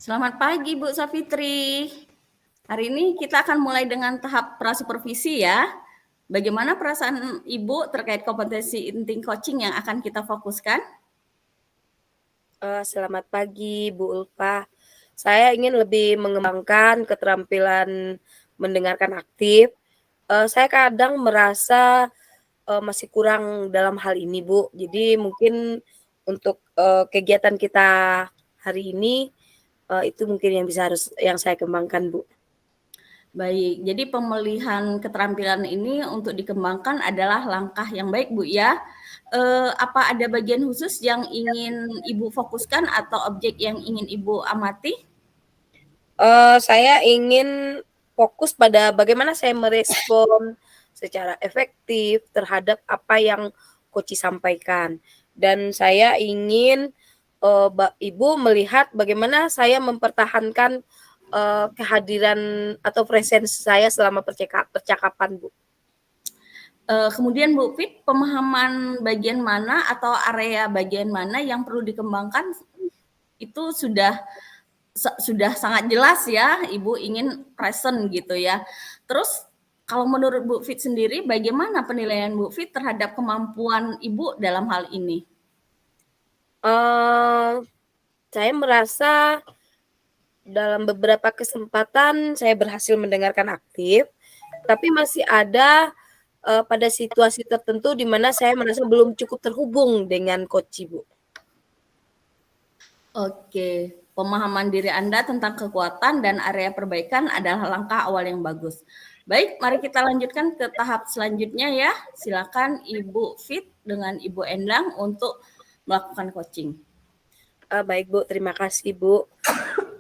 Selamat pagi Bu Safitri. Hari ini kita akan mulai dengan tahap prasupervisi ya. Bagaimana perasaan Ibu terkait kompetensi inti coaching yang akan kita fokuskan? Selamat pagi Bu Ulfa. Saya ingin lebih mengembangkan keterampilan mendengarkan aktif. Saya kadang merasa, masih kurang dalam hal ini Bu. Jadi mungkin untuk, kegiatan kita hari ini, itu mungkin yang saya kembangkan Bu. Baik, jadi pemulihan keterampilan ini untuk dikembangkan adalah langkah yang baik Bu ya. Apa ada bagian khusus yang ingin Ibu fokuskan atau objek yang ingin Ibu amati? Saya ingin fokus pada bagaimana saya merespon secara efektif terhadap apa yang coach sampaikan. Dan saya ingin, Ibu melihat bagaimana saya mempertahankan, kehadiran atau presensi saya selama percakapan, Bu. Kemudian Bu Fit, pemahaman bagian mana atau area bagian mana yang perlu dikembangkan itu sudah sangat jelas ya, Ibu ingin present gitu ya. Terus kalau menurut Bu Fit sendiri, bagaimana penilaian Bu Fit terhadap kemampuan Ibu dalam hal ini? Saya merasa dalam beberapa kesempatan saya berhasil mendengarkan aktif, tapi masih ada, pada situasi tertentu di mana saya merasa belum cukup terhubung dengan coach, Bu. Oke, pemahaman diri Anda tentang kekuatan dan area perbaikan adalah langkah awal yang bagus. Baik, mari kita lanjutkan ke tahap selanjutnya ya. Silakan Ibu Fit dengan Ibu Endang untuk melakukan coaching. Baik, Bu, terima kasih, Bu.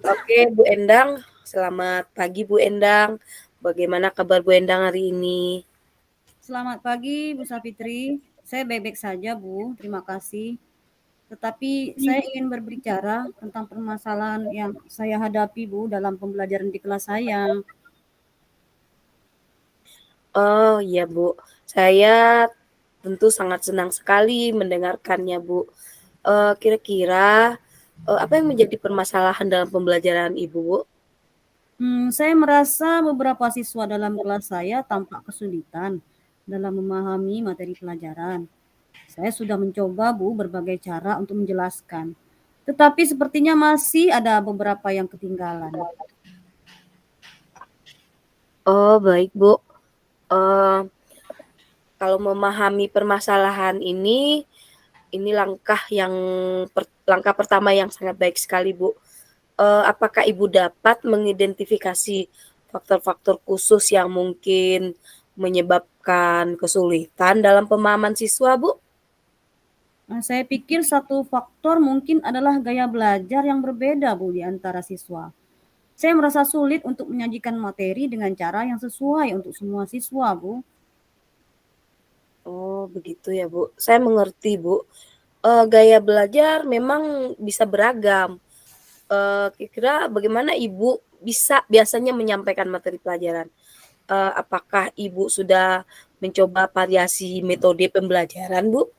Oke, Bu Endang, selamat pagi, Bu Endang. Bagaimana kabar Bu Endang hari ini? Selamat pagi, Bu Safitri. Saya baik-baik saja, Bu. Terima kasih. Tetapi saya ingin berbicara tentang permasalahan yang saya hadapi, Bu, dalam pembelajaran di kelas saya. Oh, iya, Bu. Saya tentu sangat senang sekali mendengarkannya, Bu. Kira-kira, apa yang menjadi permasalahan dalam pembelajaran Ibu, Bu? Saya merasa beberapa siswa dalam kelas saya tampak kesulitan dalam memahami materi pelajaran. Saya sudah mencoba, Bu, berbagai cara untuk menjelaskan. Tetapi sepertinya masih ada beberapa yang ketinggalan. Oh, baik, Bu. Eee, Kalau memahami permasalahan ini langkah pertama yang sangat baik sekali, Bu. Apakah Ibu dapat mengidentifikasi faktor-faktor khusus yang mungkin menyebabkan kesulitan dalam pemahaman siswa, Bu? Saya pikir satu faktor mungkin adalah gaya belajar yang berbeda, Bu, di antara siswa. Saya merasa sulit untuk menyajikan materi dengan cara yang sesuai untuk semua siswa, Bu. Oh, begitu ya, Bu. Saya mengerti, Bu. Gaya belajar memang bisa beragam. Kira-kira bagaimana Ibu biasanya menyampaikan materi pelajaran? Apakah Ibu sudah mencoba variasi metode pembelajaran, Bu?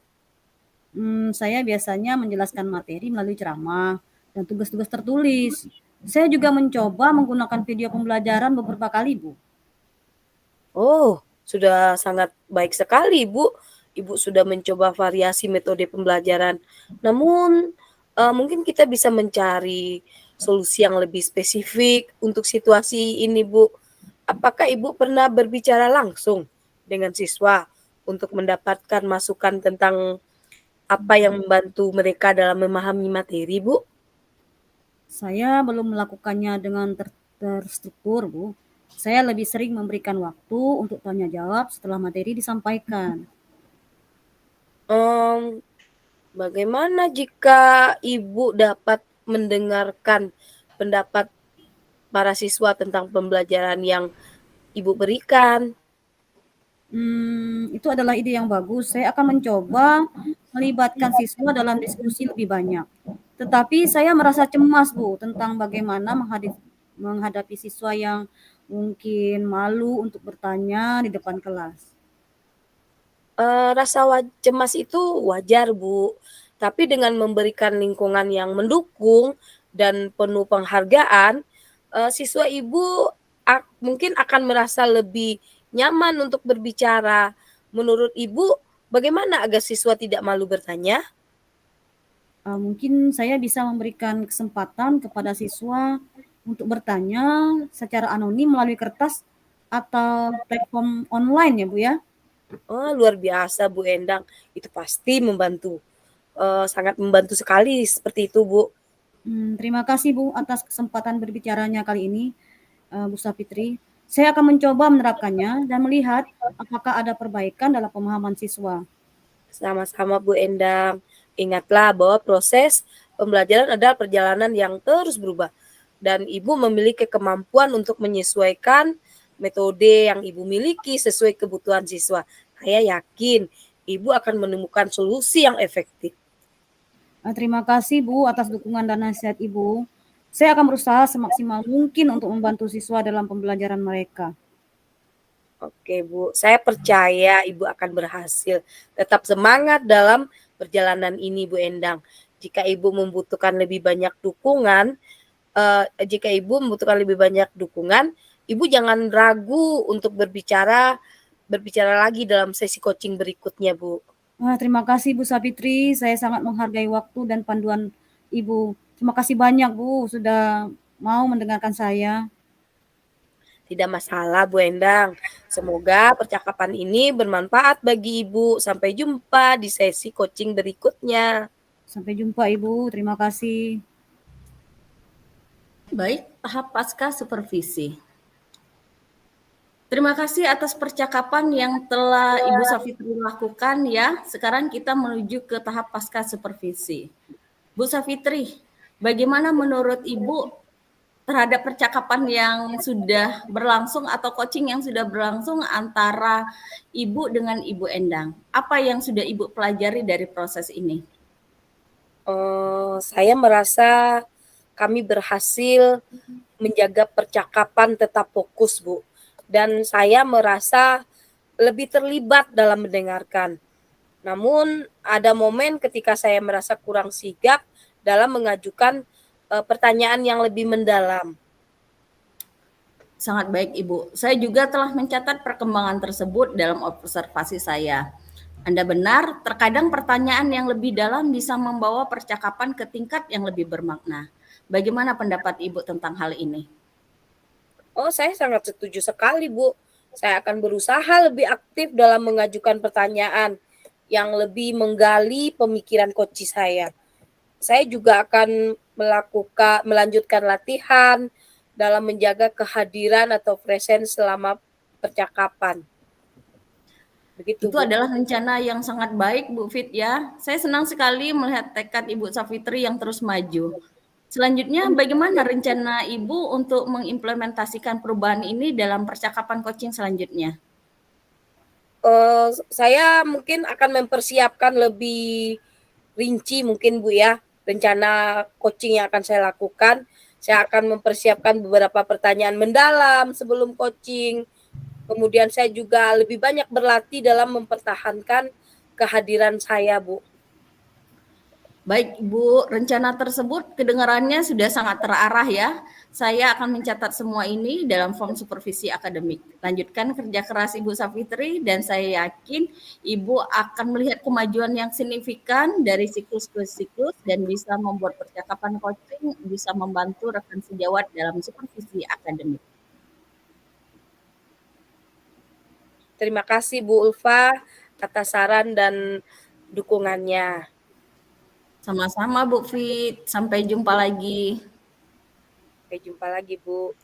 Saya biasanya menjelaskan materi melalui ceramah dan tugas-tugas tertulis. Saya juga mencoba menggunakan video pembelajaran beberapa kali, Bu. Oh, sudah sangat baik sekali, Bu. Ibu sudah mencoba variasi metode pembelajaran. Namun, mungkin kita bisa mencari solusi yang lebih spesifik untuk situasi ini, Bu. Apakah Ibu pernah berbicara langsung dengan siswa untuk mendapatkan masukan tentang apa yang membantu mereka dalam memahami materi, Bu? Saya belum melakukannya dengan terstruktur, Bu. Saya lebih sering memberikan waktu untuk tanya jawab setelah materi disampaikan. Mmm, Bagaimana jika Ibu dapat mendengarkan pendapat para siswa tentang pembelajaran yang Ibu berikan? Itu adalah ide yang bagus. Saya akan mencoba melibatkan siswa dalam diskusi lebih banyak. Tetapi saya merasa cemas, Bu, tentang bagaimana menghadapi siswa yang mungkin malu untuk bertanya di depan kelas. Rasa cemas itu wajar, Bu, tapi dengan memberikan lingkungan yang mendukung dan penuh penghargaan, siswa Ibu mungkin akan merasa lebih nyaman untuk berbicara. Menurut Ibu, bagaimana agar siswa tidak malu bertanya? Mungkin saya bisa memberikan kesempatan kepada siswa untuk bertanya secara anonim melalui kertas atau platform online ya Bu ya. Oh, luar biasa Bu Endang, itu pasti membantu, sangat membantu sekali seperti itu Bu. Terima kasih Bu atas kesempatan berbicaranya kali ini, Bu Safitri. Saya akan mencoba menerapkannya dan melihat apakah ada perbaikan dalam pemahaman siswa. Sama-sama Bu Endang. Ingatlah bahwa proses pembelajaran adalah perjalanan yang terus berubah. Dan Ibu memiliki kemampuan untuk menyesuaikan metode yang Ibu miliki sesuai kebutuhan siswa. Saya yakin Ibu akan menemukan solusi yang efektif. Terima kasih Bu atas dukungan dan nasihat Ibu. Saya akan berusaha semaksimal mungkin untuk membantu siswa dalam pembelajaran mereka. Oke Bu, saya percaya Ibu akan berhasil. Tetap semangat dalam perjalanan ini Bu Endang. Jika Ibu membutuhkan lebih banyak dukungan, Ibu jangan ragu untuk berbicara lagi dalam sesi coaching berikutnya Bu. Terima kasih Bu Safitri, saya sangat menghargai waktu dan panduan Ibu. Terima kasih banyak Bu sudah mau mendengarkan saya. Tidak masalah Bu Endang. Semoga percakapan ini bermanfaat bagi Ibu. Sampai jumpa di sesi coaching berikutnya. Sampai jumpa Ibu, terima kasih. Baik, tahap pasca supervisi. Terima kasih atas percakapan yang telah Ibu Safitri lakukan ya. Sekarang kita menuju ke tahap pasca supervisi. Bu Safitri, bagaimana menurut Ibu terhadap percakapan yang sudah berlangsung atau coaching yang sudah berlangsung antara Ibu dengan Ibu Endang? Apa yang sudah Ibu pelajari dari proses ini? Saya merasa kami berhasil menjaga percakapan tetap fokus, Bu. Dan saya merasa lebih terlibat dalam mendengarkan. Namun ada momen ketika saya merasa kurang sigap dalam mengajukan pertanyaan yang lebih mendalam. Sangat baik Ibu. Saya juga telah mencatat perkembangan tersebut dalam observasi saya. Anda benar, terkadang pertanyaan yang lebih dalam bisa membawa percakapan ke tingkat yang lebih bermakna. Bagaimana pendapat Ibu tentang hal ini? Saya sangat setuju sekali, Bu. Saya akan berusaha lebih aktif dalam mengajukan pertanyaan yang lebih menggali pemikiran coach saya. Saya juga akan melanjutkan latihan dalam menjaga kehadiran atau presence selama percakapan. Begitu, Itu Bu. adalah rencana yang sangat baik, Bu Fit ya. Saya senang sekali melihat tekad Ibu Safitri yang terus maju. Selanjutnya, bagaimana rencana Ibu untuk mengimplementasikan perubahan ini dalam percakapan coaching selanjutnya? Saya mungkin akan mempersiapkan lebih rinci mungkin Bu ya, rencana coaching yang akan saya lakukan. Saya akan mempersiapkan beberapa pertanyaan mendalam sebelum coaching. Kemudian saya juga lebih banyak berlatih dalam mempertahankan kehadiran saya, Bu. Baik Ibu, rencana tersebut kedengarannya sudah sangat terarah ya. Saya akan mencatat semua ini dalam form supervisi akademik. Lanjutkan kerja keras Ibu Safitri dan saya yakin Ibu akan melihat kemajuan yang signifikan dari siklus ke siklus dan bisa membuat percakapan coaching bisa membantu rekan sejawat dalam supervisi akademik. Terima kasih Bu Ulfa atas saran dan dukungannya. Sama-sama Bu Fit, sampai jumpa lagi. Sampai jumpa lagi Bu.